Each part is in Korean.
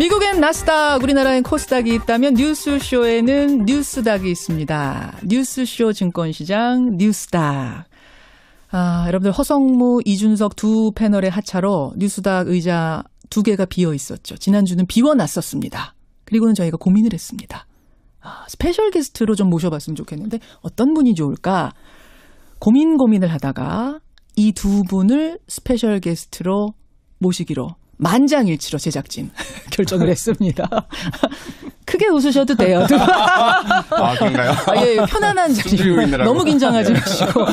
미국엔 나스닥, 우리나라엔 코스닥이 있다면 뉴스쇼에는 뉴스닥이 있습니다. 뉴스쇼 증권시장 뉴스닥. 여러분들 허성무, 이준석 두 패널의 하차로 뉴스닥 의자 2개가 비어 있었죠. 지난주는 비워놨었습니다. 그리고는 저희가 고민을 했습니다. 스페셜 게스트로 좀 모셔봤으면 좋겠는데 어떤 분이 좋을까? 고민을 하다가 이 두 분을 스페셜 게스트로 모시기로 만장일치로 제작진 결정을 했습니다. 크게 웃으셔도 돼요. 그런가요? 예, 편안한 자리. 너무 긴장하지 마시고.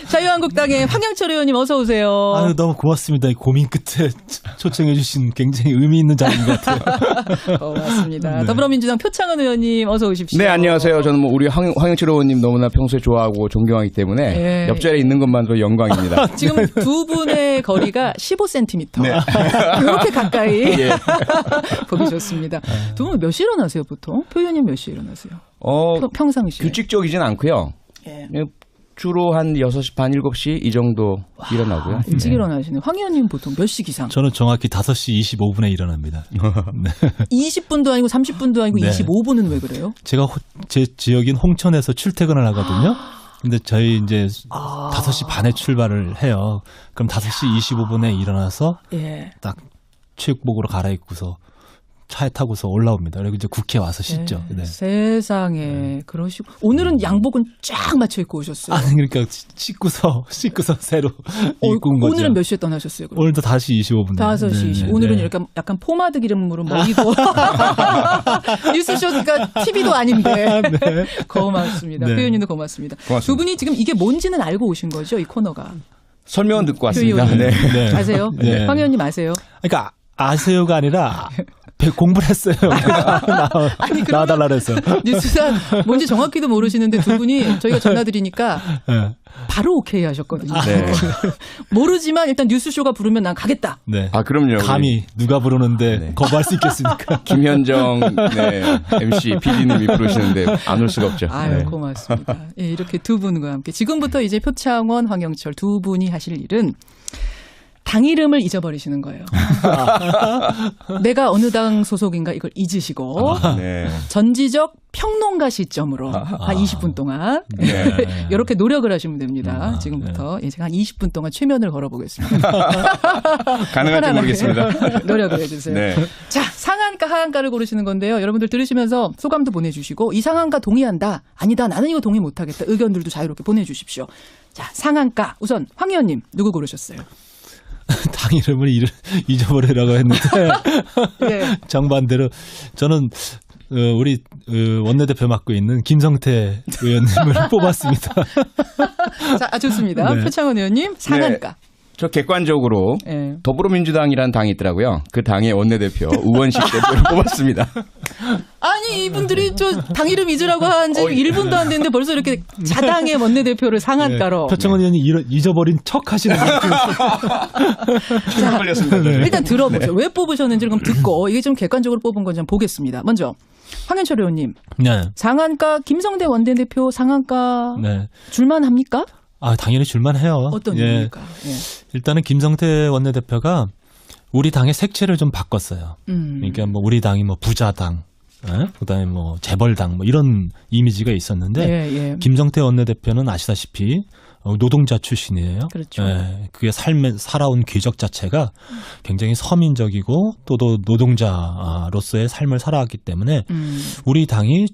자유한국당의 황영철 의원님 어서 오세요. 너무 고맙습니다. 고민 끝에 초청해 주신 굉장히 의미 있는 자리인 것 같아요. 고맙습니다. 네. 더불어민주당 표창원 의원님 어서 오십시오. 네, 안녕하세요. 저는 우리 황영철 의원님 너무나 평소에 좋아하고 존경하기 때문에 네. 옆자리에 있는 것만으로 영광입니다. 지금 두 분의 거리가 15cm. 네. 이렇게 가까이 예. 보기 좋습니다. 두 분 몇 시에 일어나세요 보통? 표 의원님 몇 시에 일어나세요? 평상시에. 규칙적이진 않고요. 예. 주로 한 6시 반, 7시 이 정도 일어나고요. 일찍 일어나시네요. 황 의원님 보통 몇 시 기상? 저는 정확히 5시 25분에 일어납니다. 네. 20분도 아니고 30분도 아니고 네. 25분은 왜 그래요? 제가 제 지역인 홍천에서 출퇴근을 하거든요. 근데 저희 이제 5시 반에 출발을 해요. 그럼 5시 25분에 일어나서 예. 딱 체육복으로 갈아입고서 차에 타고서 올라옵니다. 그리고 이제 국회에 와서 씻죠. 네. 세상에 그러시고 오늘은 양복은 쫙 맞춰 입고 오셨어요. 그러니까 씻고서 새로 입고 온 거죠. 오늘은 몇 시에 떠나셨어요? 그럼? 오늘도 5시 25분. 5시 25분. 오늘은 이렇게 약간 포마드 기름으로 먹이고 뉴스쇼니까 TV도 아닌데 네. 고맙습니다. 네. 표 의원님도 고맙습니다. 두 분이 지금 이게 뭔지는 알고 오신 거죠? 이 코너가. 설명은 듣고 왔습니다. 네. 네. 아세요? 네. 황 의원님 아세요? 그러니까 아세요가 아니라 공부를 했어요. 나와달라 그래서. 뉴스상 뭔지 정확히도 모르시는데 두 분이 저희가 전화드리니까 네. 바로 오케이 하셨거든요. 네. 모르지만 일단 뉴스쇼가 부르면 난 가겠다. 네. 그럼요. 감히 누가 부르는데 네. 거부할 수 있겠습니까? 김현정 네, MC, PD님이 부르시는데 안 올 수가 없죠. 네. 고맙습니다. 예, 이렇게 두 분과 함께 지금부터 이제 표창원, 황영철 두 분이 하실 일은 당 이름을 잊어버리시는 거예요. 내가 어느 당 소속인가 이걸 잊으시고 네. 전지적 평론가 시점으로 한 20분 동안 네. 이렇게 노력을 하시면 됩니다. 지금부터 네. 제가 한 20분 동안 최면을 걸어보겠습니다. 가능할지 모르겠습니다. 노력을 해주세요. 네. 자, 상한가 하한가를 고르시는 건데요. 여러분들 들으시면서 소감도 보내주시고 이 상한가 동의한다. 아니다. 나는 이거 동의 못하겠다. 의견들도 자유롭게 보내주십시오. 자, 상한가 우선 황 의원님 누구 고르셨어요? 당 이름을 잊어버리라고 했는데 네. 정반대로 저는 우리 원내대표 맡고 있는 김성태 의원님을 뽑았습니다. 자, 좋습니다. 네. 표창원 의원님 상한가. 네. 저 객관적으로 네. 더불어민주당이라는 당이 있더라고요. 그 당의 원내대표 우원식 대표를 뽑았습니다. 아니 이분들이 저 당 이름 잊으라고 한 지 1분도 안 됐는데 벌써 이렇게 자당의 원내대표를 상한가로. 네. 표창원 의원이 잊어버린 척 하시는 것 잘 걸렸습니다. 네. 일단 들어보죠. 네. 왜 뽑으셨는지 그럼 듣고 이게 좀 객관적으로 뽑은 건지 한번 보겠습니다. 먼저 황현철 의원님. 네. 상한가 김성대 원내대표 상한가 네. 줄만합니까? 당연히 줄만해요. 어떤 이유입니까? 예. 일단은 김성태 원내대표가 우리 당의 색채를 좀 바꿨어요. 그러니까 뭐 우리 당이 뭐 부자당, 그다음에 뭐 재벌당 뭐 이런 이미지가 있었는데 예. 김성태 원내대표는 아시다시피 노동자 출신이에요. 그렇죠. 예, 그게 살아온 궤적 자체가 굉장히 서민적이고 또 노동자로서의 삶을 살아왔기 때문에 우리 당이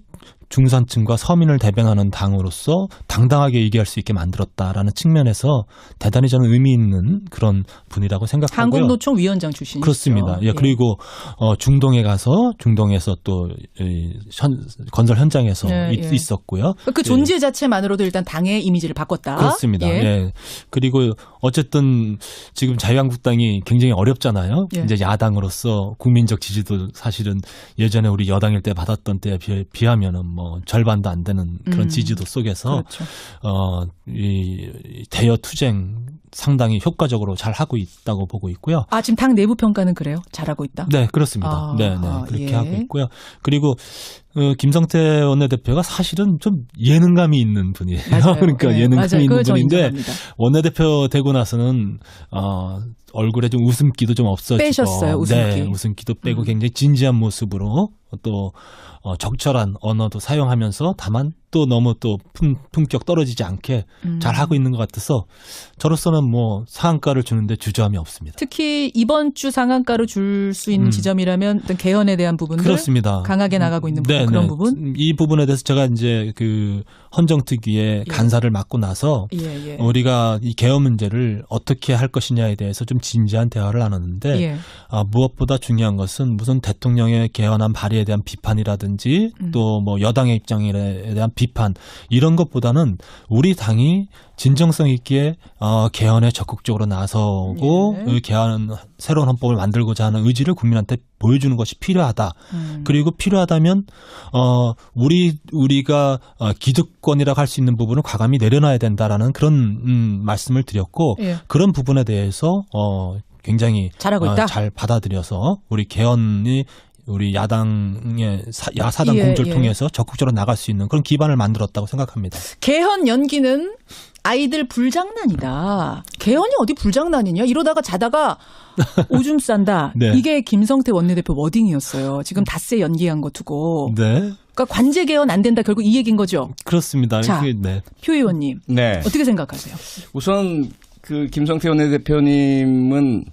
중산층과 서민을 대변하는 당으로서 당당하게 얘기할 수 있게 만들었다라는 측면에서 대단히 저는 의미 있는 그런 분이라고 생각하고요. 한국노총 위원장 출신이죠. 그렇습니다. 예, 그리고 중동에 가서 중동에서 또 건설 현장에서 있었고요. 그 존재 자체만으로도 일단 당의 이미지를 바꿨다. 그렇습니다. 예. 그리고 어쨌든 지금 자유한국당이 굉장히 어렵잖아요. 이제 야당으로서 국민적 지지도 사실은 예전에 우리 여당일 때 받았던 때에 비하면은 뭐 절반도 안 되는 그런 지지도 속에서 그렇죠. 이 대여 투쟁 상당히 효과적으로 잘 하고 있다고 보고 있고요. 지금 당 내부 평가는 그래요? 잘하고 있다? 네, 그렇습니다. 네, 그렇게 하고 있고요. 그리고 김성태 원내대표가 사실은 좀 예능감이 있는 분이에요. 맞아요. 그러니까 네, 예능감이 맞아요. 있는 분인데 인정합니다. 원내대표 되고 나서는 얼굴에 좀 웃음기도 좀 없어지고 빼셨어요. 웃음기. 네, 웃음기도 빼고 굉장히 진지한 모습으로 또 적절한 언어도 사용하면서 다만 또 너무 또 품격 떨어지지 않게 잘 하고 있는 것 같아서 저로서는 뭐 상한가를 주는데 주저함이 없습니다. 특히 이번 주 상한가로 줄 수 있는 지점이라면 어떤 개헌에 대한 부분들 그렇습니다. 강하게 나가고 있는 부분, 그런 부분. 이 부분에 대해서 제가 이제 그 헌정특위의 간사를 맡고 나서 우리가 이 개헌 문제를 어떻게 할 것이냐에 대해서 좀 진지한 대화를 나눴는데 무엇보다 중요한 것은 무슨 대통령의 개헌안 발의에 대한 비판이라든지 또 뭐 여당의 입장에 대한 비판 이런 것보다는 우리 당이 진정성 있게 개헌에 적극적으로 나서고 개헌 새로운 헌법을 만들고자 하는 의지를 국민한테 보여주는 것이 필요하다. 그리고 필요하다면 우리가 기득권이라고 할 수 있는 부분을 과감히 내려놔야 된다라는 그런 말씀을 드렸고 그런 부분에 대해서 굉장히 잘하고 있다. 잘 받아들여서 우리 개헌이 우리 야당의 야사당 공조를 통해서 적극적으로 나갈 수 있는 그런 기반을 만들었다고 생각합니다. 개헌 연기는 아이들 불장난이다. 개헌이 어디 불장난이냐. 이러다가 자다가 오줌 싼다. 네. 이게 김성태 원내대표 워딩이었어요. 지금 닷새 연기한 거 두고. 네. 그러니까 관제 개헌 안 된다. 결국 이 얘기인 거죠. 그렇습니다. 자, 표 의원님. 네. 어떻게 생각하세요? 우선 그 김성태 원내대표님은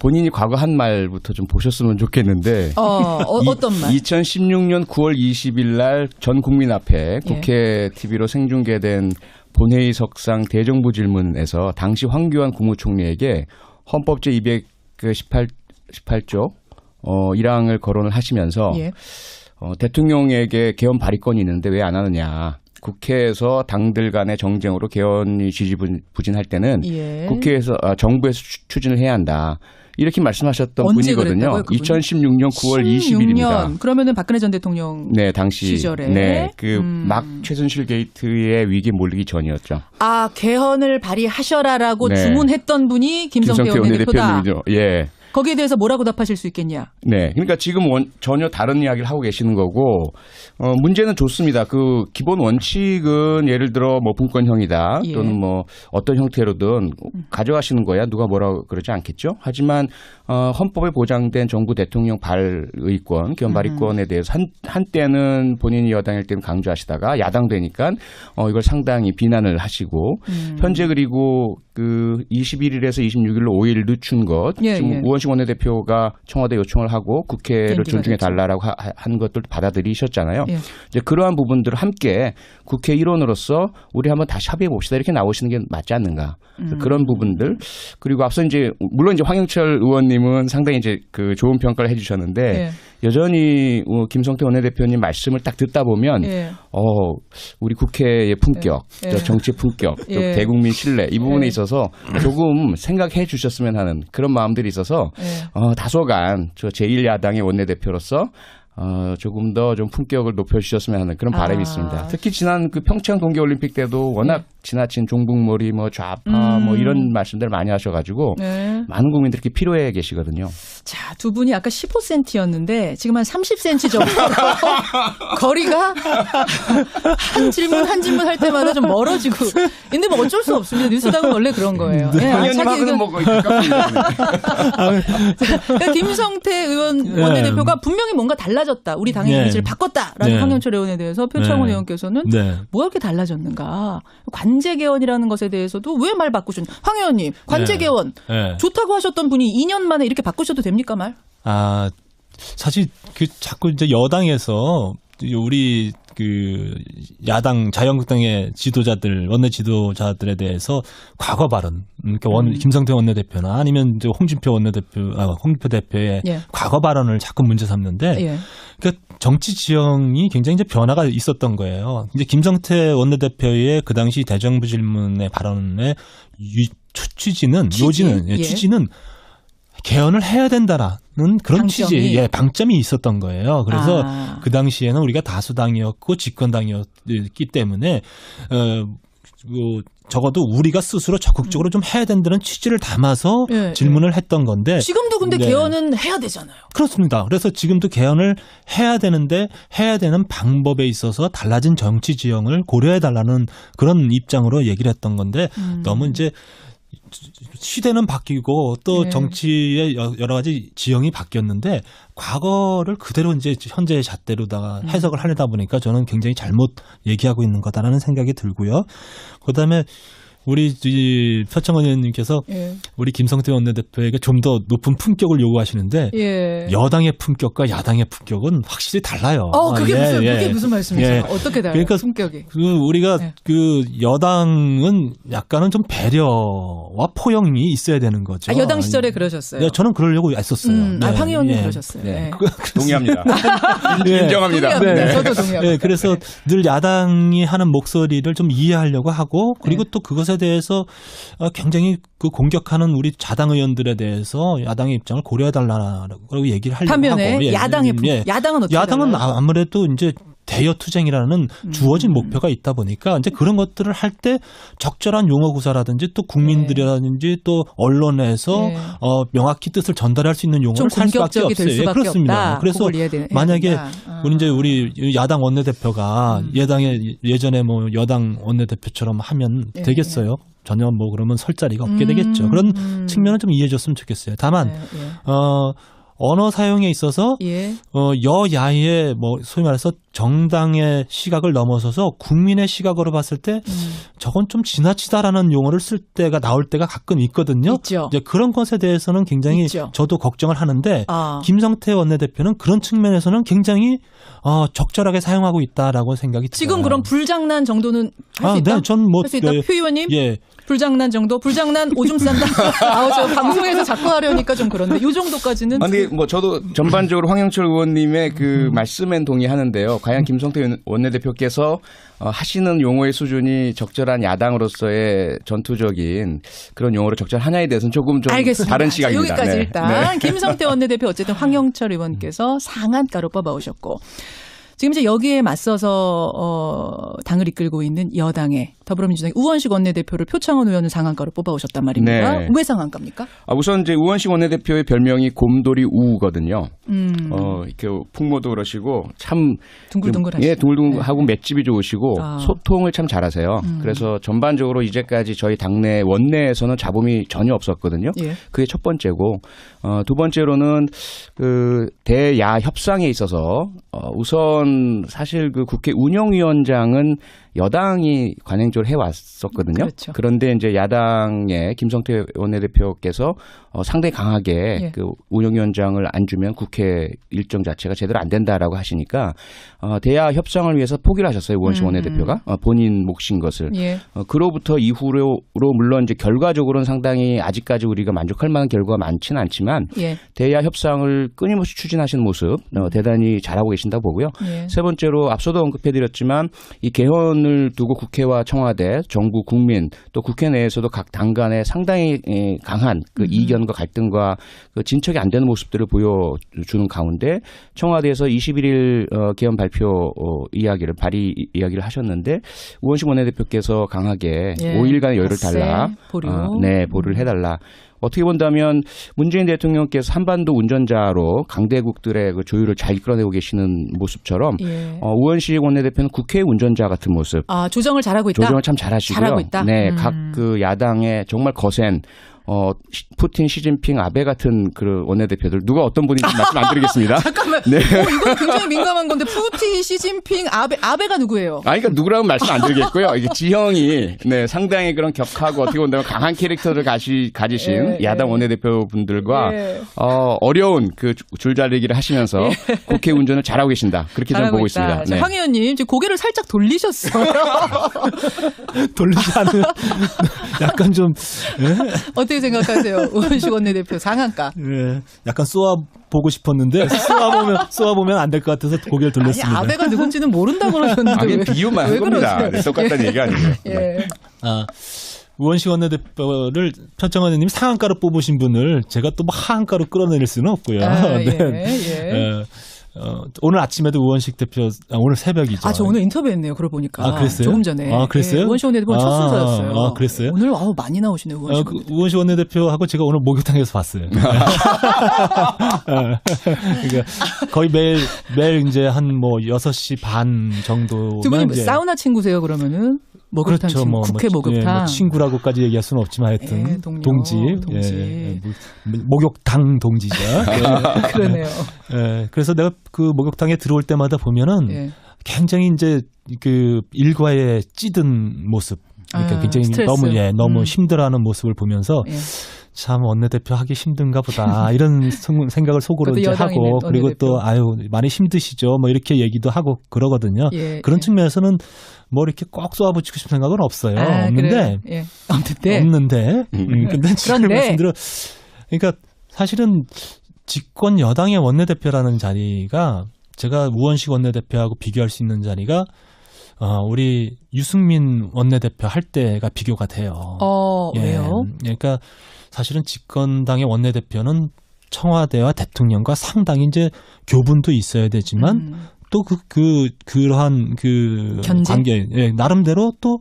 본인이 과거 한 말부터 좀 보셨으면 좋겠는데. 어떤 말? 2016년 9월 20일 날 전 국민 앞에 국회 TV로 생중계된 본회의석상 대정부 질문에서 당시 황교안 국무총리에게 헌법 제218조 1항을 거론을 하시면서 대통령에게 개헌 발의권이 있는데 왜 안 하느냐. 국회에서 당들 간의 정쟁으로 개헌이 지지부진할 때는 국회에서 정부에서 추진을 해야 한다. 이렇게 말씀하셨던 분이거든요. 그랬다고요, 2016년 9월 20일입니다. 그러면은 박근혜 전 대통령 당시 시절에 막 최순실 게이트의 위기에 몰리기 전이었죠. 개헌을 발의하셔라라고 주문했던 분이 김성태 원내대표다. 예. 거기에 대해서 뭐라고 답하실 수 있겠냐? 네, 그러니까 지금 전혀 다른 이야기를 하고 계시는 거고 문제는 좋습니다. 그 기본 원칙은 예를 들어 뭐 분권형이다 또는 뭐 어떤 형태로든 가져가시는 거야 누가 뭐라고 그러지 않겠죠. 하지만 헌법에 보장된 정부 대통령 발의권, 개헌 발의권에 대해서 한때는 본인이 여당일 때는 강조하시다가 야당 되니까 이걸 상당히 비난을 하시고 현재 그리고 그 21일에서 26일로 5일 늦춘 것 지금 우원식 원내대표가 청와대 요청을 하고 국회를 존중해 달라라고 한 것들 받아들이셨잖아요. 이제 그러한 부분들을 함께 국회 일원으로서 우리 한번 다시 합의해 봅시다 이렇게 나오시는 게 맞지 않는가. 그런 부분들 그리고 앞서 이제 물론 이제 황영철 의원님은 상당히 이제 그 좋은 평가를 해주셨는데 여전히 김성태 원내대표님 말씀을 딱 듣다 보면 우리 국회의 품격, 정치 품격, 또 대국민 신뢰 이 부분에 있어서 조금 생각해 주셨으면 하는 그런 마음들이 있어서 다소간 저 제1야당의 원내대표로서 조금 더 좀 품격을 높여주셨으면 하는 그런 바람이 있습니다. 특히 지난 그 평창 동계올림픽 때도 워낙 지나친 종북몰이 뭐 좌파 뭐 이런 말씀들 많이 하셔가지고 많은 국민들이 필요해 계시거든요. 자, 두 분이 아까 15cm였는데 지금 한 30cm 정도 거리가 한 질문 할 때마다 좀 멀어지고 근데 뭐 어쩔 수 없습니다. 뉴스당은 원래 그런 거예요. 의원님하고는 뭐 그러니까 김성태 의원 원내대표가 분명히 뭔가 달라졌다. 우리 당의 이미지를 바꿨다라는 황영철 의원에 대해서 표창원 의원께서는 뭐가 그렇게 달라졌는가. 관제 개헌이라는 것에 대해서도 왜 말 바꾸셨냐. 황 의원님 관제 개헌 좋다고 하셨던 분이 2년 만에 이렇게 바꾸셔도 됩니까 말? 사실 그 자꾸 이제 여당에서 우리 그 야당 자유한국당의 지도자들 원내 지도자들에 대해서 과거 발언 그러니까 김성태 원내대표나 아니면 이제 홍준표 대표의 과거 발언을 자꾸 문제 삼는데 그러니까 정치 지형이 굉장히 이제 변화가 있었던 거예요. 이제 김성태 원내대표의 그 당시 대정부 질문의 발언의 취지는 개헌을 해야 된다라는 그런 방점이 있었던 거예요. 그래서 그 당시에는 우리가 다수당이었고 집권당이었기 때문에 적어도 우리가 스스로 적극적으로 좀 해야 된다는 취지를 담아서 질문을 했던 건데 지금도 근데 개헌은 해야 되잖아요. 그렇습니다. 그래서 지금도 개헌을 해야 되는데 해야 되는 방법에 있어서 달라진 정치 지형을 고려해달라는 그런 입장으로 얘기를 했던 건데 너무 이제 시대는 바뀌고 또 정치의 여러 가지 지형이 바뀌었는데 과거를 그대로 이제 현재의 잣대로다가 해석을 하려다 보니까 저는 굉장히 잘못 얘기하고 있는 거다라는 생각이 들고요. 그다음에 우리 표창원 의원님께서 우리 김성태 원내대표에게 좀 더 높은 품격을 요구하시는데 여당의 품격과 야당의 품격은 확실히 달라요. 그게 무슨 말씀이세요? 어떻게 달라요? 그러니까 품격이? 우리가 그 여당은 약간은 좀 배려와 포용이 있어야 되는 거죠. 여당 시절에 그러셨어요? 네, 저는 그러려고 애썼어요. 황 의원님 그러셨어요. 동의합니다. 인정합니다. 저도 동의합니다. 그래서 늘 야당이 하는 목소리를 좀 이해하려고 하고 그리고 또 그것에 대해서 굉장히 그 공격하는 우리 자당 의원들에 대해서 야당의 입장을 고려해달라고 얘기를 하려고 반면에 하고. 야당은 어떻게 야당은 달라요? 아무래도 이제 대여 투쟁이라는 주어진 목표가 있다 보니까 이제 그런 것들을 할 때 적절한 용어 구사라든지 또 국민들이라든지 또 언론에서 명확히 뜻을 전달할 수 있는 용어를 살 수밖에 없어요. 그렇습니다. 그래서 만약에 우리 야당 원내대표가 예전에 뭐 여당 원내대표처럼 하면 되겠어요? 전혀 뭐 그러면 설 자리가 없게 되겠죠. 그런 측면은 좀 이해해 줬으면 좋겠어요. 다만 언어 사용에 있어서 여야의 뭐 소위 말해서 정당의 시각을 넘어서서 국민의 시각으로 봤을 때 저건 좀 지나치다라는 용어를 쓸 때가 나올 때가 가끔 있거든요. 있죠. 이제 그런 것에 대해서는 굉장히 저도 걱정을 하는데 김성태 원내대표는 그런 측면에서는 굉장히 적절하게 사용하고 있다라고 생각이 들어요. 지금 그럼 불장난 정도는 할 수 있다? 네, 전 뭐 할 수 있다. 표 의원님? 불장난 정도? 불장난 오줌 싼다? 저 방송에서 자꾸 하려니까 좀 그런데 요 정도까지는. 근데 뭐 저도 전반적으로 황영철 의원님의 그 말씀엔 동의하는데요. 과연 김성태 원내대표께서 하시는 용어의 수준이 적절한 야당으로서의 전투적인 그런 용어로 적절하냐에 대해서는 조금 좀 알겠습니다. 다른 시각입니다. 여기까지 일단 김성태 원내대표 어쨌든 황영철 의원께서 상한가로 뽑아오셨고 지금 이제 여기에 맞서서 당을 이끌고 있는 여당의 더불어민주당의 우원식 원내대표를 표창원 의원은 상한가로 뽑아오셨단 말입니다. 왜 상한가입니까? 우선 이제 우원식 원내대표의 별명이 곰돌이 우거든요. 이렇게 풍모도 그러시고 참 둥글둥글하시고 둥글둥글하고 맷집이 좋으시고 소통을 참 잘하세요. 그래서 전반적으로 이제까지 저희 당내 원내에서는 잡음이 전혀 없었거든요. 그게 첫 번째고 두 번째로는 그 대야 협상에 있어서 우선 사실 그 국회 운영위원장은 여당이 관행적으로 해왔었거든요. 그렇죠. 그런데 이제 야당의 김성태 원내대표께서 상당히 강하게 그 운영위원장을 안 주면 국회 일정 자체가 제대로 안 된다라고 하시니까 대야 협상을 위해서 포기를 하셨어요. 우원식 원내대표가 본인 몫인 것을. 그로부터 이후로 물론 이제 결과적으로는 상당히 아직까지 우리가 만족할 만한 결과가 많지는 않지만 대야 협상을 끊임없이 추진하시는 모습 대단히 잘하고 계신다고 보고요. 세 번째로 앞서도 언급해드렸지만 이 개헌을 두고 국회와 청와대, 정부, 국민 또 국회 내에서도 각 당 간에 상당히 강한 그 이견과 갈등과 그 진척이 안 되는 모습들을 보여주는 가운데 청와대에서 21일 개헌 발표 발의 이야기를 하셨는데 우원식 원내대표께서 강하게 5일간의 여유를 달라. 보류를 해달라. 어떻게 본다면 문재인 대통령께서 한반도 운전자로 강대국들의 그 조율을 잘 이끌어내고 계시는 모습처럼 우원식 원내대표는 국회의 운전자 같은 모습. 조정을 잘하고 있다. 조정을 참 잘하시고요. 잘하고 있다. 네, 각 그 야당의 정말 거센 푸틴, 시진핑, 아베 같은 그 원내대표들 누가 어떤 분인지 말씀 안 드리겠습니다. 잠깐만. 이건 굉장히 민감한 건데 푸틴, 시진핑, 아베가 누구예요? 그러니까 누구라고 말씀 안 드리겠고요. 이게 지형이 상당히 그런 격하고 어떻게 본다면 강한 캐릭터를 가지신 야당 원내대표분들과 어려운 그 줄다리기를 하시면서 국회 운전을 잘하고 계신다. 그렇게 저는 보고 있습니다. 네. 황 의원님 지금 고개를 살짝 돌리셨어요. 돌리지 않은 약간 좀 어떻게 생각하세요? 우원식 원내대표 상한가. 약간 쏘아보고 싶었는데 쏘아보면 안 될 것 같아서 고개를 돌렸습니다. 아니, 아베가 누군지는 모른다고 그러셨는데. 비유만 한 겁니다. 똑같다는 얘기가 아니에요. 우원식 원내대표를 표창원 의원님이 상한가로 뽑으신 분을 제가 또 뭐 하한가로 끌어내릴 수는 없고요. 오늘 아침에도 우원식 대표 오늘 새벽이죠. 저 오늘 인터뷰했네요. 그러고 보니까. 그랬어요? 조금 전에. 그랬어요? 우원식 원내대표 첫 순서였어요. 그랬어요? 오늘 많이 나오시네요. 우원식 원내대표하고 제가 오늘 목욕탕에서 봤어요. 그러니까 거의 매일 이제 한 6시 반 정도. 두 분이 사우나 친구세요, 그러면은? 목욕탕 그렇죠. 친구, 국회 목욕탕. 친구라고까지 얘기할 수는 없지만 하여튼 동지. 목욕탕 동지죠. 그러네요. 그래서 내가 그 목욕탕에 들어올 때마다 보면은 굉장히 이제 그 일과에 찌든 모습, 그러니까 굉장히 스트레스. 너무 힘들어하는 모습을 보면서 참 원내대표 하기 힘든가 보다 이런 생각을 속으로 이제 하고 그리고 또 많이 힘드시죠 뭐 이렇게 얘기도 하고 그러거든요. 그런 측면에서는 뭐 이렇게 꼭 쏘아붙이고 싶은 생각은 없어요. 없는데 근데 지금 말씀드려 그러니까 사실은 집권 여당의 원내대표라는 자리가 제가 우원식 원내대표하고 비교할 수 있는 자리가 우리 유승민 원내대표 할 때가 비교가 돼요. 왜요? 그러니까 사실은 집권당의 원내대표는 청와대와 대통령과 상당히 이제 교분도 있어야 되지만 또 그러한 관계, 나름대로 또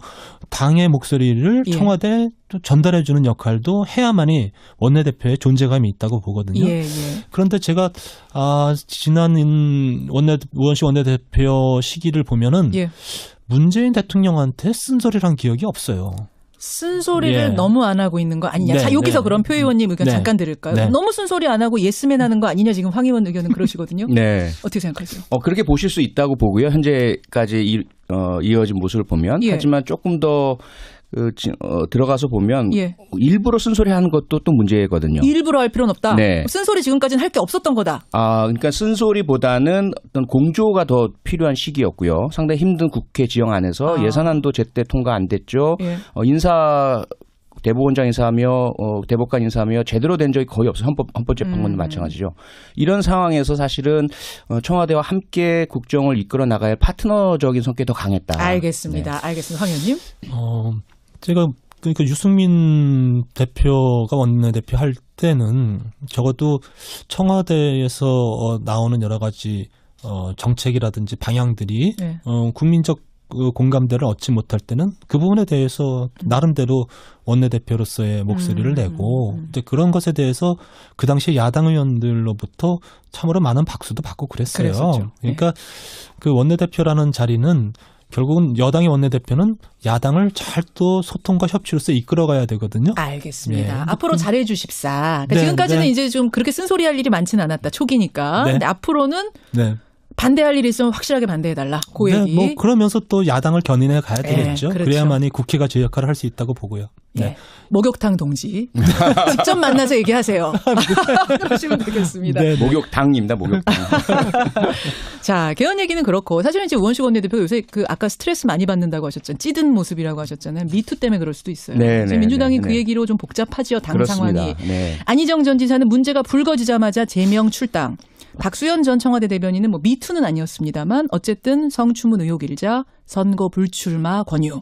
당의 목소리를 청와대에 또 전달해주는 역할도 해야만이 원내대표의 존재감이 있다고 보거든요. 그런데 제가 지난 우원식 원내대표 시기를 보면은 문재인 대통령한테 쓴소리를 한 기억이 없어요. 쓴소리를 너무 안 하고 있는 거 아니냐. 여기서 그럼 표 의원님 의견 잠깐 들을까요? 너무 쓴소리 안 하고 예스맨 하는 거 아니냐. 지금 황 의원 의견은 그러시거든요. 어떻게 생각하세요? 그렇게 보실 수 있다고 보고요. 현재까지 이어진 모습을 보면. 하지만 조금 더 들어가서 보면 일부러 쓴소리 하는 것도 또 문제거든요. 일부러 할 필요는 없다. 쓴소리 지금까지는 할 게 없었던 거다. 그러니까 쓴소리보다는 어떤 공조가 더 필요한 시기였고요. 상당히 힘든 국회 지형 안에서 예산안도 제때 통과 안 됐죠. 대법원장 인사하며 대법관 인사하며 제대로 된 적이 거의 없어요. 헌법재판관도 마찬가지죠. 이런 상황에서 사실은 청와대와 함께 국정을 이끌어 나가야 할 파트너적인 성격이 더 강했다. 알겠습니다. 알겠습니다. 황 의원님. 제가 그러니까 유승민 대표가 원내대표 할 때는 적어도 청와대에서 나오는 여러 가지 정책이라든지 방향들이 국민적 공감대를 얻지 못할 때는 그 부분에 대해서 나름대로 원내대표로서의 목소리를 내고 이제 그런 것에 대해서 그 당시에 야당 의원들로부터 참으로 많은 박수도 받고 그랬어요. 그러니까 그 원내대표라는 자리는 결국은 여당의 원내대표는 야당을 잘 또 소통과 협치로서 이끌어가야 되거든요. 알겠습니다. 앞으로 잘해 주십사. 그러니까 지금까지는 이제 좀 그렇게 쓴소리할 일이 많지는 않았다. 초기니까. 근데 앞으로는 반대할 일이 있으면 확실하게 반대해달라. 그 얘기. 뭐 그러면서 또 야당을 견인해 가야 되겠죠. 그렇죠. 그래야만이 국회가 제 역할을 할 수 있다고 보고요. 목욕탕 동지. 직접 만나서 얘기하세요. 그러시면 되겠습니다. 목욕탕입니다. 목욕탕. 자, 개헌 얘기는 그렇고 사실은 이제 우원식 원내대표가 요새 아까 스트레스 많이 받는다고 하셨잖아요. 찌든 모습이라고 하셨잖아요. 미투 때문에 그럴 수도 있어요. 지금 민주당이 그 얘기로 좀 복잡하지요. 당 그렇습니다. 상황이. 안희정 전 지사는 문제가 불거지자마자 제명 출당. 박수현 전 청와대 대변인은 미투는 아니었습니다만 어쨌든 성추문 의혹 일자, 선거 불출마 권유.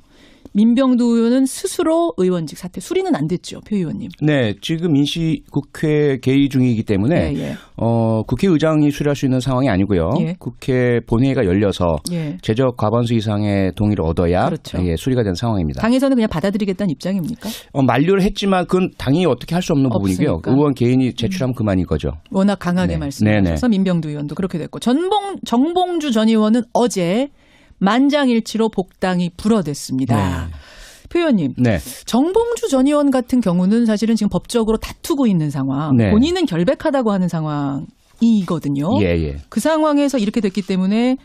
민병두 의원은 스스로 의원직 사퇴. 수리는 안 됐죠, 표 의원님. 지금 국회 개의 중이기 때문에 국회의장이 수리할 수 있는 상황이 아니고요. 국회 본회의가 열려서 제적 과반수 이상의 동의를 얻어야 수리가 된 상황입니다. 당에서는 그냥 받아들이겠다는 입장입니까? 만류를 했지만 그건 당이 어떻게 할 수 없는 부분이고요. 의원 개인이 제출하면 그만인 거죠. 워낙 강하게 말씀하셔서 민병두 의원도 그렇게 됐고 정봉주 전 의원은 어제 만장일치로 복당이 불어댔습니다. 표 의원님, 정봉주 전 의원 같은 경우는 사실은 지금 법적으로 다투고 있는 상황, 본인은 결백하다고 하는 상황이거든요. 그 상황에서 이렇게 됐기 때문에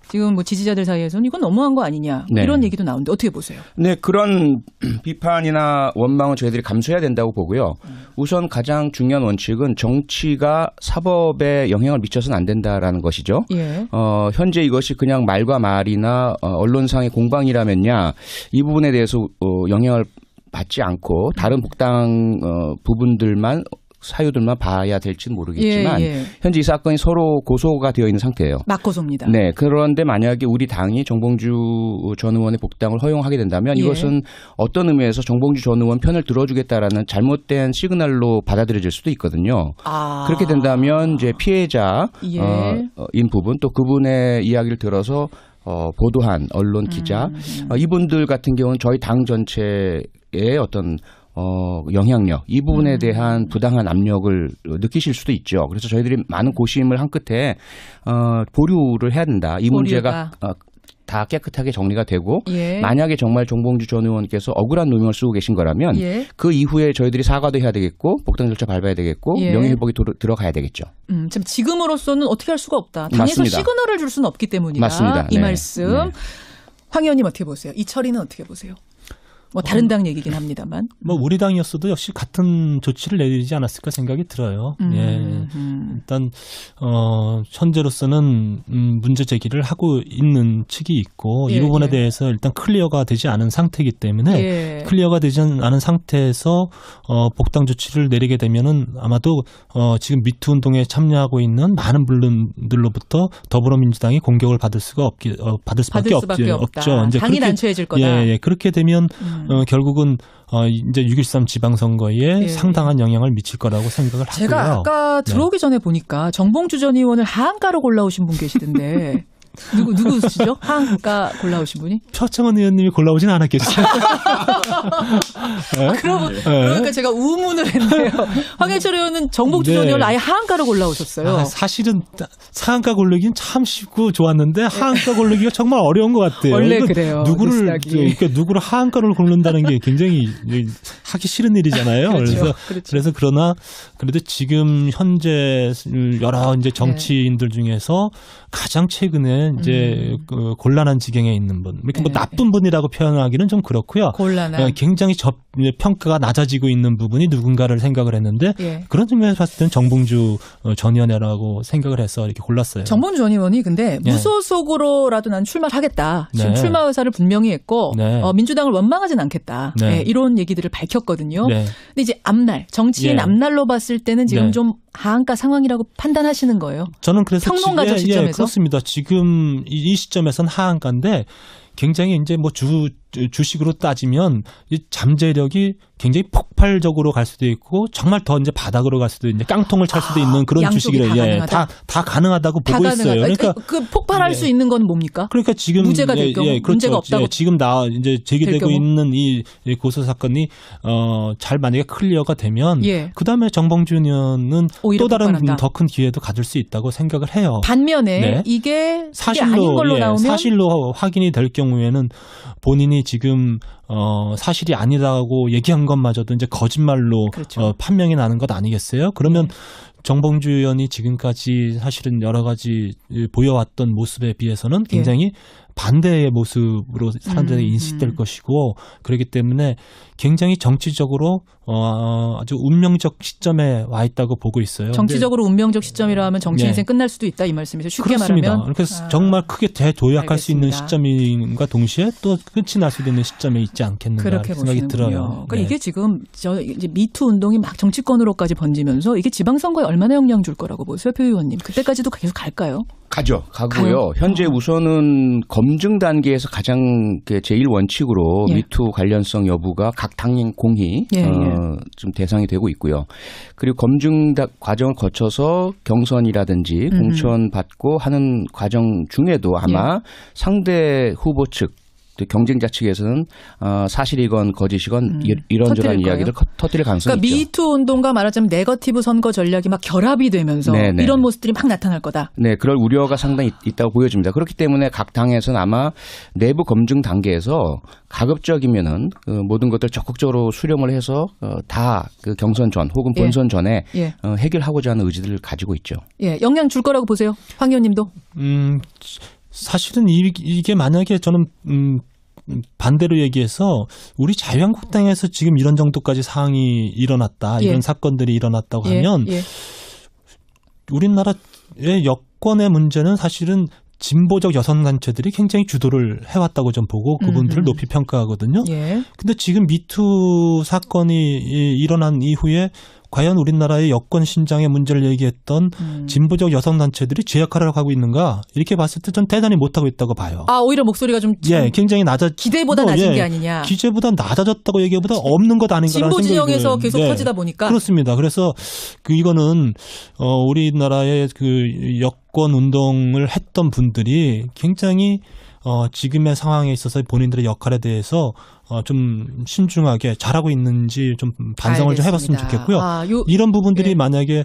지금 지지자들 사이에서는 이건 너무한 거 아니냐 이런 얘기도 나오는데 어떻게 보세요? 그런 비판이나 원망은 저희들이 감수해야 된다고 보고요. 우선 가장 중요한 원칙은 정치가 사법에 영향을 미쳐서는 안 된다라는 것이죠. 현재 이것이 그냥 말과 말이나 언론상의 공방이라면야 이 부분에 대해서 영향을 받지 않고 다른 복당 부분들만 사유들만 봐야 될지는 모르겠지만 예. 현재 이 사건이 서로 고소가 되어 있는 상태예요. 맞고소입니다. 네. 그런데 만약에 우리 당이 정봉주 전 의원의 복당을 허용하게 된다면 예. 이것은 어떤 의미에서 정봉주 전 의원 편을 들어주겠다라는 잘못된 시그널로 받아들여질 수도 있거든요. 그렇게 된다면 이제 피해자인 부분 또 그분의 이야기를 들어서 보도한 언론 기자 이분들 같은 경우는 저희 당 전체의 어떤 영향력 이 부분에 대한 부당한 압력을 느끼실 수도 있죠. 그래서 저희들이 많은 고심을 한 끝에 보류를 해야 된다. 이 문제가 다 깨끗하게 정리가 되고 예. 만약에 만약에 정말 정봉주 전 의원께서 억울한 누명을 쓰고 계신 거라면 그 이후에 저희들이 사과도 해야 되겠고 복당 절차 밟아야 되겠고 명예회복이 들어가야 되겠죠. 지금으로서는 어떻게 할 수가 없다. 당에서 맞습니다. 시그널을 줄 수는 없기 때문이다. 맞습니다. 이 네. 말씀. 네. 황 의원님 어떻게 보세요? 이 처리는 어떻게 보세요? 뭐 다른 당 얘기긴 합니다만. 뭐 우리 당이었어도 역시 같은 조치를 내리지 않았을까 생각이 들어요. 일단 현재로서는 문제 제기를 하고 있는 측이 있고 이 부분에 대해서 일단 클리어가 되지 않은 상태이기 때문에 클리어가 되지 않은 상태에서 복당 조치를 내리게 되면은 아마도 지금 미투 운동에 참여하고 있는 많은 분들로부터 더불어민주당이 공격을 받을 수밖에 없죠. 이제 당이 난처해질 거다. 예, 그렇게 되면 결국은 이제 6.13 지방선거에 상당한 영향을 미칠 거라고 생각을 하고요. 제가 아까 들어오기 전에 보니까 정봉주 전 의원을 하한가로 골라오신 분 계시던데 누구시죠? 하한가 골라오신 분이? 표창원 의원님이 골라오진 않았겠죠. 그러니까 제가 우문을 했네요. 황해철 의원은 정봉주 전 의원을 아예 하한가로 골라오셨어요. 사실은 상한가 고르기는 참 쉽고 좋았는데 하한가 고르기가 정말 어려운 것 같아요. 원래 그래요. 누구를 하한가로 고른다는 게 굉장히 하기 싫은 일이잖아요. 그렇죠. 그래서 그러나 그래도 지금 현재 여러 이제 정치인들 중에서 가장 최근에 이제 그 곤란한 지경에 있는 분, 이렇게 뭐 나쁜 분이라고 표현하기는 좀 그렇고요. 곤란한. 굉장히 평가가 낮아지고 있는 부분이 누군가를 생각을 했는데 그런 측면에서 봤을 때는 정봉주 전 의원이라고 생각을 해서 이렇게 골랐어요. 정봉주 전 의원이 근데 무소속으로라도 난 출마를 하겠다. 지금 출마 의사를 분명히 했고 민주당을 원망하진 않겠다. 이런 얘기들을 밝혔거든요. 근데 이제 정치인 앞날로 봤을 때는 지금 좀 하한가 상황이라고 판단하시는 거예요? 저는 그래서 평론가적 시점에서 그렇습니다. 지금 이 시점에서는 하한가인데 굉장히 이제 뭐 주식으로 따지면 이 잠재력이 굉장히 폭발적으로 갈 수도 있고 정말 더 이제 바닥으로 갈 수도 있는 깡통을 찰 수도 있는 그런 주식이래요. 다 가능하다고 보고 있어요. 그러니까 그 폭발할 수 있는 건 뭡니까? 그러니까 지금 무죄가 될 경우 그렇죠. 문제가 없다고 지금 이제 제기되고 있는 이 고소 사건이 잘 만약에 클리어가 되면 그다음에 정봉주 의원은 또 다른 더 큰 기회도 가질 수 있다고 생각을 해요. 반면에 이게 아닌 걸로 나오면 사실로 확인이 될 경우에는 본인이 지금 사실이 아니라고 얘기한 것마저도 이제 거짓말로 판명이 나는 것 아니겠어요? 그러면 정봉주 의원이 지금까지 사실은 여러 가지 보여왔던 모습에 비해서는 굉장히 반대의 모습으로 사람들에게 인식될 것이고 그렇기 때문에 굉장히 정치적으로 아주 운명적 시점에 와 있다고 보고 있어요. 정치적으로 운명적 시점이라 하면 정치 인생 끝날 수도 있다 이 말씀이세요. 쉽게 그렇습니다. 말하면. 그래서 정말 크게 대도약할 수 있는 시점인과 동시에 또 끝이 날 수도 있는 시점에 있지 않겠는가 생각이 들어요. 그러니까 이게 지금 이제 미투 운동이 막 정치권으로까지 번지면서 이게 지방선거에 얼마나 영향 줄 거라고 보세요, 표 의원님? 그때까지도 계속 갈까요? 가고요. 현재 우선은 검증 단계에서 가장 제1 원칙으로 미투 관련성 여부가 각 당인 공히 좀 대상이 되고 있고요. 그리고 검증 과정을 거쳐서 경선이라든지 공천 받고 하는 과정 중에도 아마 상대 후보 측 경쟁자 측에서는 사실이건 거짓이건 이런저런 이야기를 터뜨릴 가능성이 그러니까 있죠. 미투 운동과 말하자면 네거티브 선거 전략이 막 결합이 되면서 이런 모습들이 막 나타날 거다. 네, 그럴 우려가 상당히 있다고 보여집니다. 그렇기 때문에 각 당에서는 아마 내부 검증 단계에서 가급적이면은 그 모든 것들 적극적으로 수렴을 해서 다 그 경선 전 혹은 본선 전에 해결하고자 하는 의지들을 가지고 있죠. 영향 줄 거라고 보세요, 황 의원님도? 사실은 이게 만약에 저는 반대로 얘기해서 우리 자유한국당에서 지금 이런 정도까지 상황이 일어났다, 이런 사건들이 일어났다고 하면 우리나라의 여권의 문제는 사실은 진보적 여성 단체들이 굉장히 주도를 해왔다고 좀 보고 그분들을 높이 평가하거든요. 근데 지금 미투 사건이 일어난 이후에 과연 우리나라의 여권 신장의 문제를 얘기했던 진보적 여성단체들이 제 역할을 하고 있는가 이렇게 봤을 때 전 대단히 못하고 있다고 봐요. 오히려 목소리가 좀 굉장히 기대보다 낮은 게 아니냐. 기대보다 낮아졌다고 얘기보다 없는 것 아닌가라는 진보 진영에서 계속 터지다 보니까. 그렇습니다. 그래서 이거는 우리나라의 그 여권 운동을 했던 분들이 굉장히 지금의 상황에 있어서 본인들의 역할에 대해서 좀 신중하게 잘하고 있는지 좀 반성을 좀 해봤으면 좋겠고요. 이런 부분들이 만약에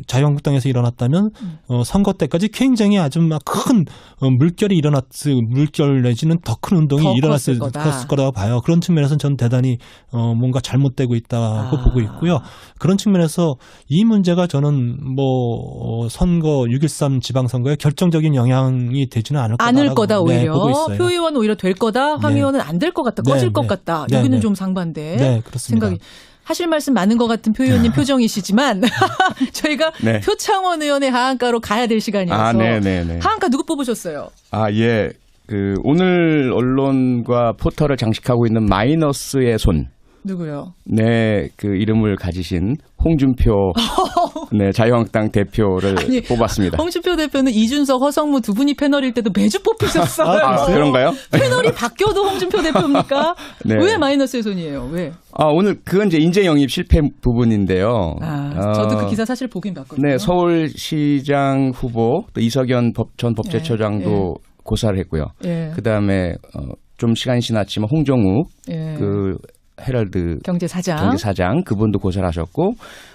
자유한국당에서 일어났다면 선거 때까지 굉장히 아주 막 큰 물결이 물결 내지는 더 큰 운동이 일어났을 거라고 봐요. 그런 측면에서는 저는 대단히 뭔가 잘못되고 있다고 보고 있고요. 그런 측면에서 이 문제가 저는 선거 6.13 지방선거에 결정적인 영향이 되지는 않을 거다 오히려. 보고 있어요. 표 의원 오히려 될 거다. 황 의원은 안 될 것 같다. 꺼질 것 같다. 여기는 좀 상반대. 네, 그렇습니다. 생각이. 하실 말씀 많은 것 같은 표 의원님 표정이시지만 저희가 표창원 의원의 하한가로 가야 될 시간이어서 하한가 누구 뽑으셨어요? 예. 오늘 언론과 포털을 장식하고 있는 마이너스의 손. 누구요? 네, 이름을 가지신 홍준표 자유한국당 대표를 뽑았습니다. 홍준표 대표는 이준석, 허성무 두 분이 패널일 때도 매주 뽑히셨어요. 그런가요? 패널이 바뀌어도 홍준표 대표입니까? 왜 마이너스의 손이에요? 왜? 오늘 그건 이제 인재 영입 실패 부분인데요. 저도 그 기사 사실 보긴 봤거든요. 네, 서울시장 후보 또 이석연 전 법제처장도 고사를 했고요. 그다음에 좀 시간이 지났지만 홍정욱 헤럴드 경제사장 그분도 고사를 하셨고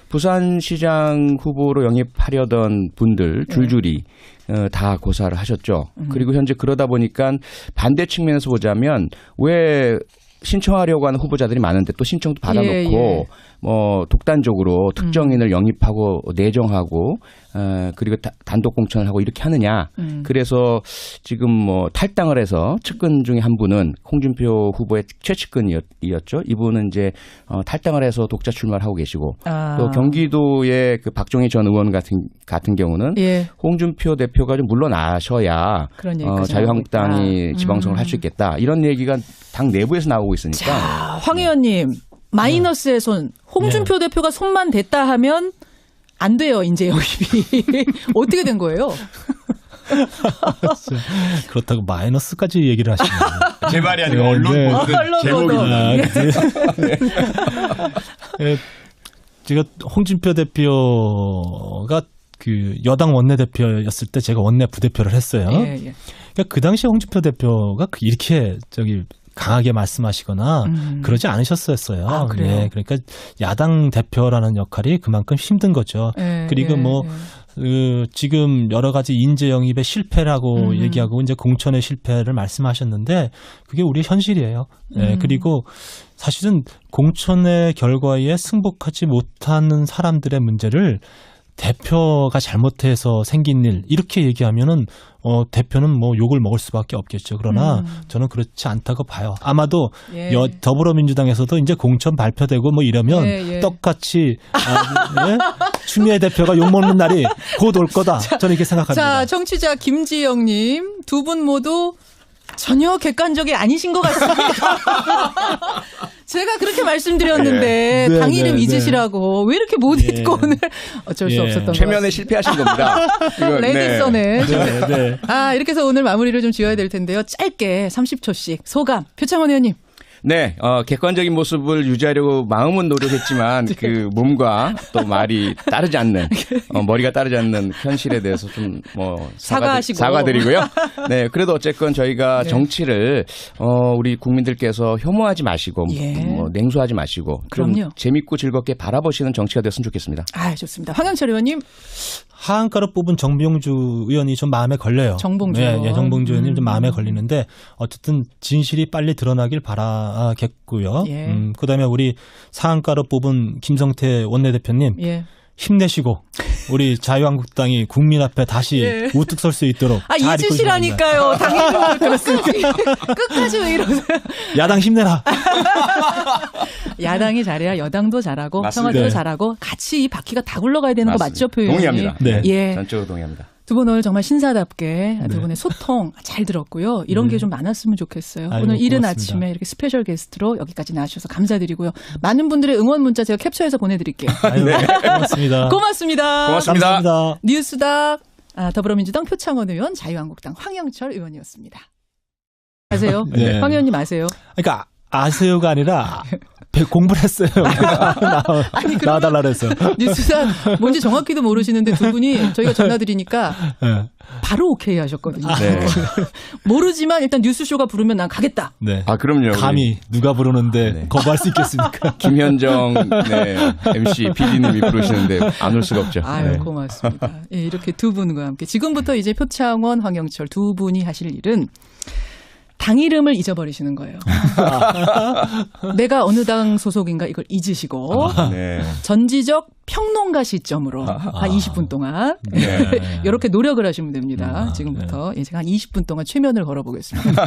부산시장 후보로 영입하려던 분들 줄줄이 다 고사를 하셨죠. 그리고 현재 그러다 보니까 반대 측면에서 보자면 왜 신청하려고 하는 후보자들이 많은데 또 신청도 받아놓고 독단적으로 특정인을 영입하고 내정하고 그리고 단독 공천을 하고 이렇게 하느냐. 그래서 지금 탈당을 해서 측근 중에 한 분은 홍준표 후보의 최측근이었죠. 이분은 이제 탈당을 해서 독자 출마를 하고 계시고 또 경기도의 그 박종희 전 의원 같은 경우는 홍준표 대표가 좀 물러나셔야 자유한국당이 지방선거를 할 수 있겠다. 이런 얘기가 당 내부에서 나오고 있으니까. 자, 황 의원님. 마이너스의 손. 홍준표 대표가 손만 댔다 하면 안 돼요. 인재 영입이. 어떻게 된 거예요? 그렇다고 마이너스까지 얘기를 하시네요. 제 말이 아니고 언론 보도는 제목입니다. 제가 홍준표 대표가 여당 원내대표였을 때 제가 원내 부대표를 했어요. 그러니까 그 당시에 홍준표 대표가 이렇게 강하게 말씀하시거나 그러지 않으셨었어요. 그래요? 그러니까 야당 대표라는 역할이 그만큼 힘든 거죠. 그리고 지금 여러 가지 인재 영입의 실패라고 얘기하고 이제 공천의 실패를 말씀하셨는데 그게 우리 현실이에요. 그리고 사실은 공천의 결과에 승복하지 못하는 사람들의 문제를 대표가 잘못해서 생긴 일 이렇게 얘기하면은 대표는 욕을 먹을 수밖에 없겠죠. 그러나 저는 그렇지 않다고 봐요. 아마도 더불어민주당에서도 이제 공천 발표되고 이러면 떡같이 추미애 대표가 욕 먹는 날이 곧 올 거다. 저는 이렇게 생각합니다. 자, 청취자 김지영님 두 분 모두 전혀 객관적이 아니신 것 같습니다. 제가 그렇게 말씀드렸는데 당 이름 잊으시라고 왜 이렇게 못 잊고 오늘 어쩔 수 없었던 것 최면에 실패하신 겁니다. 레디선에. 이렇게 해서 오늘 마무리를 좀 지어야 될 텐데요. 짧게 30초씩 소감. 표창원 의원님. 네, 객관적인 모습을 유지하려고 마음은 노력했지만 그 몸과 또 말이 따르지 않는 머리가 따르지 않는 현실에 대해서 좀 사과드리고요. 네, 그래도 어쨌건 저희가 정치를 우리 국민들께서 혐오하지 마시고 냉소하지 마시고 좀 재밌고 즐겁게 바라보시는 정치가 됐으면 좋겠습니다. 좋습니다. 황영철 의원님. 하한가로 뽑은 정봉주 의원이 좀 마음에 걸려요. 정봉주. 정봉주 의원님 좀 마음에 걸리는데 어쨌든 진실이 빨리 드러나길 바라겠고요. 그다음에 우리 상한가로 뽑은 김성태 원내대표님 힘내시고 우리 자유한국당이 국민 앞에 다시 우뚝 설 수 있도록 잘 잊으시라니까요. 당연히 그렇습니다. 끝까지 왜 이러세요? 야당 힘내라. 야당이 잘해야 여당도 잘하고 평화도 잘하고 같이 이 바퀴가 다 굴러가야 되는 거 맞죠, 표현이? 동의합니다. 예. 전적으로 동의합니다. 두 분 오늘 정말 신사답게 두 분의 소통 잘 들었고요. 이런 게 좀 많았으면 좋겠어요. 아이고, 오늘 이른 고맙습니다. 아침에 이렇게 스페셜 게스트로 여기까지 나와주셔서 감사드리고요. 많은 분들의 응원 문자 제가 캡처해서 보내드릴게요. 아유, 고맙습니다. 고맙습니다. 고맙습니다. 감사합니다. 뉴스닥 더불어민주당 표창원 의원, 자유한국당 황영철 의원이었습니다. 아세요? 네. 황 의원님 아세요? 그러니까 아세요가 아니라 공부를 했어요. 나와달라 그랬어. 뉴스닥 뭔지 정확히도 모르시는데 두 분이 저희가 전화드리니까 네. 바로 오케이 하셨거든요. 네. 모르지만 일단 뉴스쇼가 부르면 난 가겠다. 네. 아, 그럼요. 감히 누가 부르는데 네. 거부할 수 있겠습니까? 김현정 MC PD님이 부르시는데 안 올 수가 없죠. 아유, 네. 고맙습니다. 예, 이렇게 두 분과 함께 지금부터 이제 표창원, 황영철 두 분이 하실 일은 당 이름을 잊어버리시는 거예요. 내가 어느 당 소속인가 이걸 잊으시고 네. 전지적 평론가 시점으로 한 20분 동안 네. 이렇게 노력을 하시면 됩니다. 지금부터 제가 한 20분 동안 최면을 걸어보겠습니다.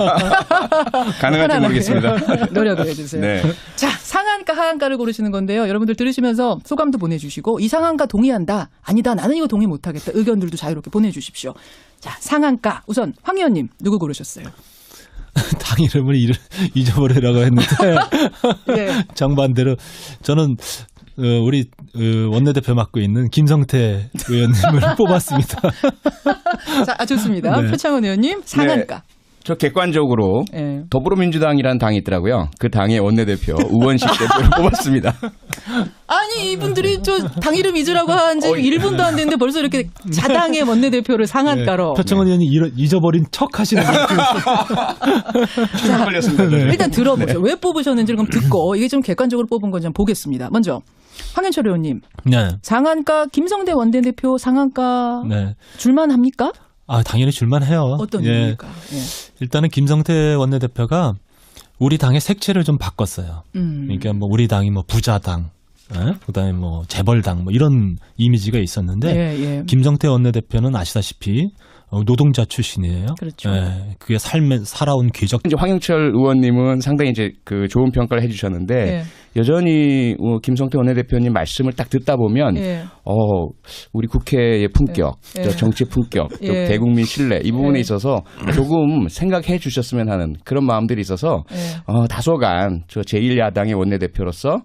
가능할지 모르겠습니다. 노력을 해주세요. 네. 자, 상한가 하한가를 고르시는 건데요. 여러분들 들으시면서 소감도 보내주시고 이 상한가 동의한다. 아니다. 나는 이거 동의 못하겠다. 의견들도 자유롭게 보내주십시오. 자, 상한가. 우선 황 의원님 누구 고르셨어요? 당 이름을 잊어버리라고 했는데 예. 정반대로 저는 우리 원내대표 맡고 있는 김성태 의원님을 뽑았습니다. 자, 좋습니다. 네. 표창원 의원님 상한가. 저 객관적으로 예. 더불어민주당이라는 당이 있더라고요. 그 당의 원내대표 우원식 대표를 뽑았습니다. 아니 이분들이 저 당 이름 잊으라고 한 지 1분도 안 됐는데 벌써 이렇게 자당의 원내대표를 상한가로. 표창원 의원이 잊어버린 척 하시는 거예요. 자, 걸렸습니다. 네. 일단 들어보죠. 왜 뽑으셨는지 그럼 듣고 이게 좀 객관적으로 뽑은 건지 한번 보겠습니다. 먼저 황현철 의원님. 네. 상한가 김성대 원내대표 상한가 네. 줄만합니까? 아, 당연히 줄만해요. 어떤 이유입니까? 예. 일단은 김성태 원내대표가 우리 당의 색채를 좀 바꿨어요. 그러니까 뭐 우리 당이 뭐 부자당, 그다음에 뭐 재벌당 뭐 이런 이미지가 있었는데 예. 김성태 원내대표는 아시다시피 노동자 출신이에요. 그렇죠. 예, 그게 살아온 궤적. 이제 황영철 의원님은 상당히 이제 그 좋은 평가를 해주셨는데 예. 여전히 김성태 원내대표님 말씀을 딱 듣다 보면 예. 우리 국회의 품격, 예. 저 정치 품격, 또 예. 대국민 신뢰 이 부분에 예. 있어서 조금 생각해 주셨으면 하는 그런 마음들이 있어서 예. 다소간 저 제1야당의 원내대표로서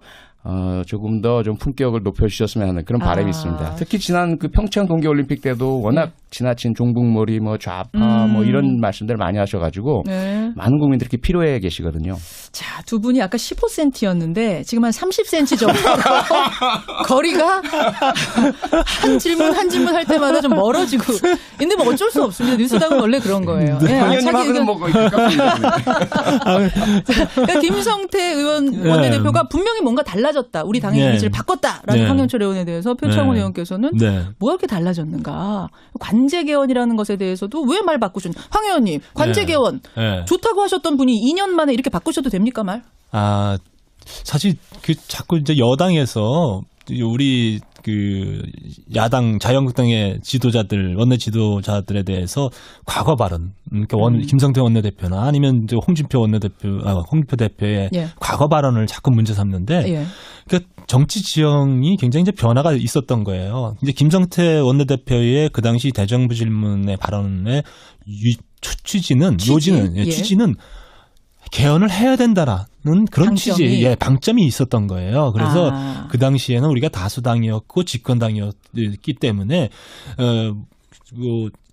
조금 더 좀 품격을 높여주셨으면 하는 그런 바람이 있습니다. 특히 지난 그 평창 동계올림픽 때도 워낙 지나친 종북몰이 뭐 좌파 뭐 이런 말씀들 많이 하셔가지고 네. 많은 국민들이 이렇게 필요해 계시거든요. 자, 두 분이 아까 15cm였는데 지금 한 30cm 정도 거리가 한 질문 할 때마다 좀 멀어지고 근데 뭐 어쩔 수 없습니다. 뉴스당은 원래 그런 거예요. 네, 의원님하고는 뭐 거의 가깝습니다. 그러니까 김성태 의원 원내대표가 분명히 뭔가 달라졌다. 우리 당의 이미지를 바꿨다라는 황영철 의원에 대해서 표창원 의원께서는 뭐가 그렇게 달라졌는가. 관제 개헌이라는 것에 대해서도 왜 말 바꾸셨냐. 황 의원님 관제 개헌 좋다고 하셨던 분이 2년 만에 이렇게 바꾸셔도 됩니까 말? 아, 사실 그 자꾸 이제 여당에서 우리 그 야당 자유한국당의 지도자들 원내 지도자들에 대해서 과거 발언 그러니까 김성태 원내대표나 아니면 이제 홍준표 대표의 과거 발언을 자꾸 문제 삼는데 그러니까 정치 지형이 굉장히 이제 변화가 있었던 거예요. 이제 김성태 원내대표의 그 당시 대정부 질문의 발언의 취지는 개헌을 해야 된다라는 그런 취지, 방점이 있었던 거예요. 그래서 그 당시에는 우리가 다수당이었고 집권당이었기 때문에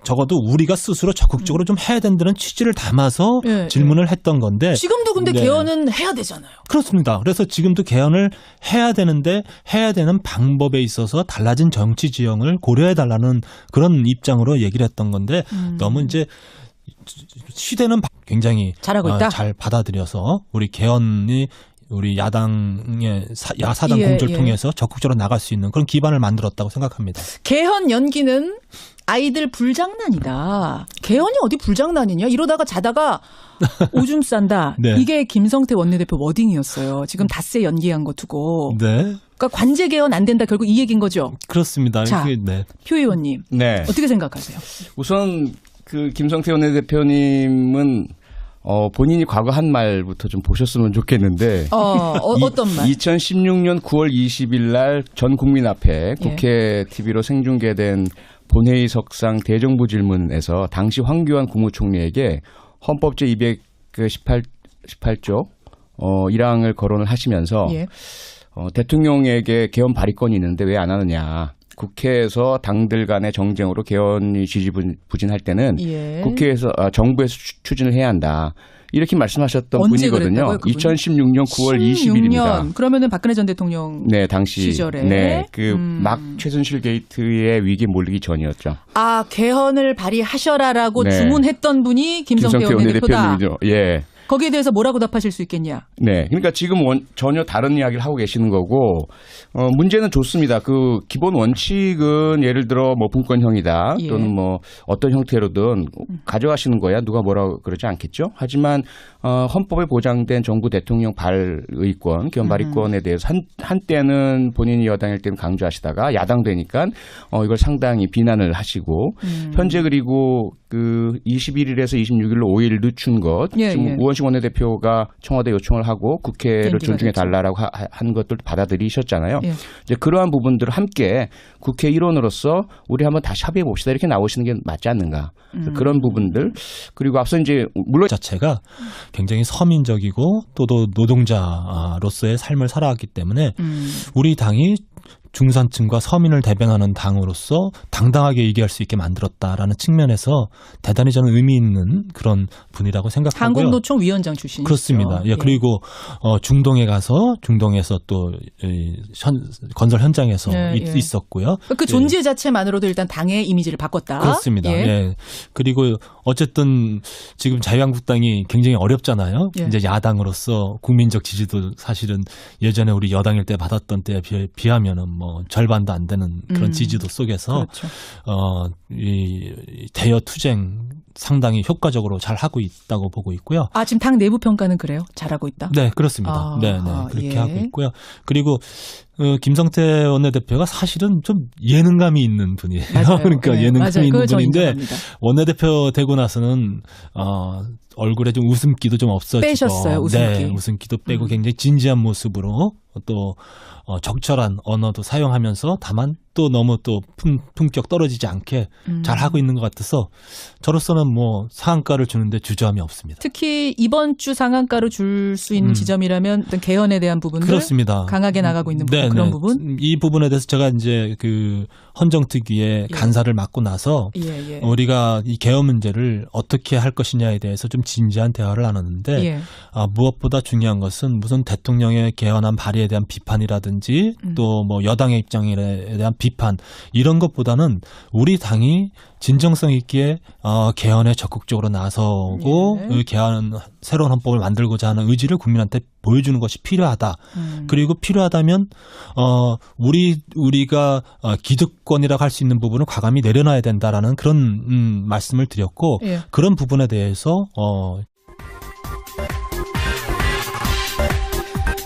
적어도 우리가 스스로 적극적으로 좀 해야 된다는 취지를 담아서 질문을 했던 건데 지금도 근데 개헌은 해야 되잖아요. 그렇습니다. 그래서 지금도 개헌을 해야 되는데 해야 되는 방법에 있어서 달라진 정치 지형을 고려해달라는 그런 입장으로 얘기를 했던 건데 너무 이제 시대는 굉장히 잘하고 있다. 잘 받아들여서 우리 개헌이 우리 야당의 야사당 공조를 통해서 적극적으로 나갈 수 있는 그런 기반을 만들었다고 생각합니다. 개헌 연기는 아이들 불장난이다. 개헌이 어디 불장난이냐. 이러다가 자다가 오줌 싼다. 이게 김성태 원내대표 워딩이었어요. 지금 닷새 연기한 거 두고. 그러니까 관제 개헌 안 된다. 결국 이 얘기인 거죠. 그렇습니다. 자, 표 의원님. 어떻게 생각하세요? 우선 그 김성태 원내대표님은 본인이 과거 한 말부터 좀 보셨으면 좋겠는데 어떤 말? 2016년 9월 20일 날 전 국민 앞에 국회 TV로 생중계된 본회의석상 대정부 질문에서 당시 황교안 국무총리에게 헌법 제218조 1항을 거론을 하시면서 예. 대통령에게 개헌 발의권이 있는데 왜 안 하느냐. 국회에서 당들 간의 정쟁으로 개헌이 지지부진할 때는 예. 국회에서 정부에서 추진을 해야 한다. 이렇게 말씀하셨던 언제 분이거든요. 그랬다고요, 2016년 9월 20일입니다. 그러면은 박근혜 전 대통령 네, 당시 시절에 네, 막 최순실 게이트의 위기에 몰리기 전이었죠. 아, 개헌을 발의하셔라라고 네. 주문했던 분이 김성태 원내대표다. 예. 거기에 대해서 뭐라고 답하실 수 있겠냐? 네, 그러니까 지금 전혀 다른 이야기를 하고 계시는 거고 문제는 좋습니다. 그 기본 원칙은 예를 들어 뭐 분권형이다 예. 또는 뭐 어떤 형태로든 가져가시는 거야 누가 뭐라고 그러지 않겠죠. 하지만 헌법에 보장된 정부 대통령 발의권, 개헌 발의권에 대해서 한때는 본인이 여당일 때는 강조하시다가 야당 되니까 이걸 상당히 비난을 하시고 현재 그리고 그 21일에서 26일로 5일 늦춘 것 예, 지금 예. 우원식 원내대표가 청와대 요청을 하고 국회를 존중해 달라라고 한 것들 받아들이셨잖아요. 예. 이제 그러한 부분들을 함께 국회 일원으로서 우리 한번 다시 합의해 봅시다 이렇게 나오시는 게 맞지 않는가. 그런 부분들 그리고 앞서 이제 물론 자체가 굉장히 서민적이고 또 노동자로서의 삶을 살아왔기 때문에 우리 당이 중산층과 서민을 대변하는 당으로서 당당하게 얘기할 수 있게 만들었다라는 측면에서 대단히 저는 의미 있는 그런 분이라고 생각하고요. 한국노총 위원장 출신이시죠. 그렇습니다. 예, 그리고 중동에 가서 중동에서 또 건설 현장에서 있었고요. 그 존재 자체만으로도 일단 당의 이미지를 바꿨다. 그렇습니다. 예. 그리고 어쨌든 지금 자유한국당이 굉장히 어렵잖아요. 예. 이제 야당으로서 국민적 지지도 사실은 예전에 우리 여당일 때 받았던 때에 비하면은 뭐 절반도 안 되는 그런 지지도 속에서 그렇죠. 이 대여 투쟁 상당히 효과적으로 잘 하고 있다고 보고 있고요. 아, 지금 당 내부 평가는 그래요? 잘하고 있다? 네, 그렇습니다. 네, 그렇게 하고 있고요. 그리고 김성태 원내대표가 사실은 좀 예능감이 있는 분이에요. 맞아요. 그러니까 네, 예능감이 맞아요. 있는 저 분인데 인정합니다. 원내대표 되고 나서는 얼굴에 좀 웃음기도 좀 없어지고 빼셨어요, 웃음기. 네, 웃음기도 빼고 굉장히 진지한 모습으로 또 적절한 언어도 사용하면서 다만 또 너무 또 품격 떨어지지 않게 잘 하고 있는 것 같아서 저로서는 뭐 상한가를 주는데 주저함이 없습니다. 특히 이번 주 상한가로 줄 수 있는 지점이라면 어떤 개헌에 대한 부분들 그렇습니다. 강하게 나가고 있는 부분, 그런 부분. 이 부분에 대해서 제가 이제 그 헌정특위의 간사를 맡고 나서 우리가 이 개헌 문제를 어떻게 할 것이냐에 대해서 좀 진지한 대화를 나눴는데 무엇보다 중요한 것은 무슨 대통령의 개헌안 발의에 대한 비판이라든지 또 뭐 여당의 입장에 대한 비판 이런 것보다는 우리 당이 진정성 있게 개헌에 적극적으로 나서고 개헌 새로운 헌법을 만들고자 하는 의지를 국민한테 보여주는 것이 필요하다. 그리고 필요하다면 우리가 기득권이라고 할 수 있는 부분을 과감히 내려놔야 된다라는 그런 말씀을 드렸고 그런 부분에 대해서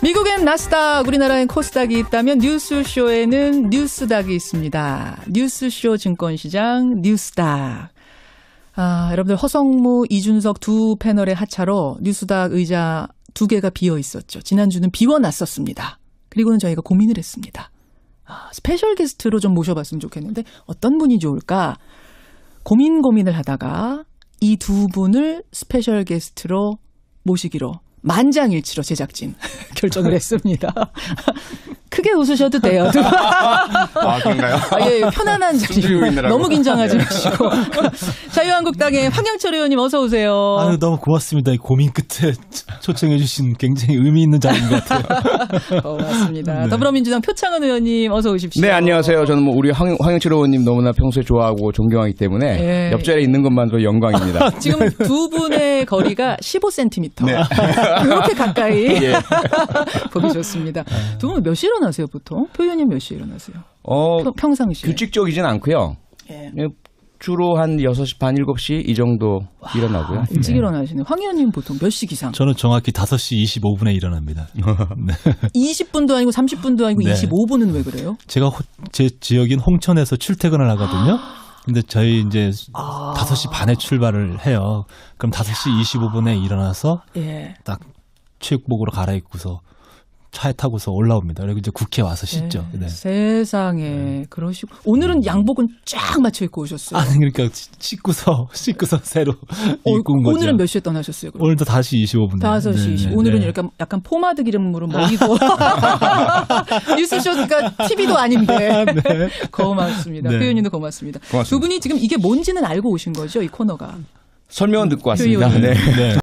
미국엔 나스닥, 우리나라엔 코스닥이 있다면 뉴스쇼에는 뉴스닥이 있습니다. 뉴스쇼 증권시장 뉴스닥. 여러분들 허성무, 이준석 두 패널의 하차로 뉴스닥 의자 2개가 비어 있었죠. 지난주는 비워놨었습니다. 그리고는 저희가 고민을 했습니다. 스페셜 게스트로 좀 모셔봤으면 좋겠는데 어떤 분이 좋을까? 고민을 하다가 이 두 분을 스페셜 게스트로 모시기로 만장일치로 제작진 결정을 했습니다. 크게 웃으셔도 돼요. 그런가요? 예, 편안한 자리. 너무 긴장하지 마시고. 자유한국당의 황영철 의원님 어서 오세요. 아유, 너무 고맙습니다. 고민 끝에 초청해 주신 굉장히 의미 있는 자리인 것 같아요. 고맙습니다. 더불어민주당 표창원 의원님 어서 오십시오. 네, 안녕하세요. 저는 뭐 우리 황영철 의원님 너무나 평소에 좋아하고 존경하기 때문에 옆자리에 있는 것만으로 영광입니다. 지금 두 분의 거리가 15cm. 네. 이렇게 가까이 보기 좋습니다. 두 분 몇 시에 일어나세요, 보통? 표 의원님 몇 시에 일어나세요? 평상시에. 규칙적이진 않고요. 주로 한 6시 반, 7시 이 정도 일어나고요. 일찍 일어나시는. 황 의원님 보통 몇 시 기상? 저는 정확히 5시 25분에 일어납니다. 네. 20분도 아니고 30분도 아니고 25분은 왜 그래요? 제가 제 지역인 홍천에서 출퇴근을 하거든요. 근데 저희 이제 5시 반에 출발을 해요. 그럼 5시 25분에 일어나서 딱 체육복으로 갈아입고서 차에 타고서 올라옵니다. 그리고 이제 국회에 와서 씻죠. 네. 네. 세상에 그러시고 오늘은 양복은 쫙 맞춰 입고 오셨어요. 아니 그러니까 씻고서 새로 입고 온 거죠. 오늘은 몇 시에 떠나셨어요? 그럼? 오늘도 5시 25분. 5시 20분. 오늘은 이렇게 약간 포마드 기름으로 먹이고 뉴스쇼니까 TV도 아닌데 네. 고맙습니다. 네. 표현님도 고맙습니다. 고맙습니다. 두 분이 지금 이게 뭔지는 알고 오신 거죠? 이 코너가. 설명은 듣고 왔습니다. 교육이. 네. 네.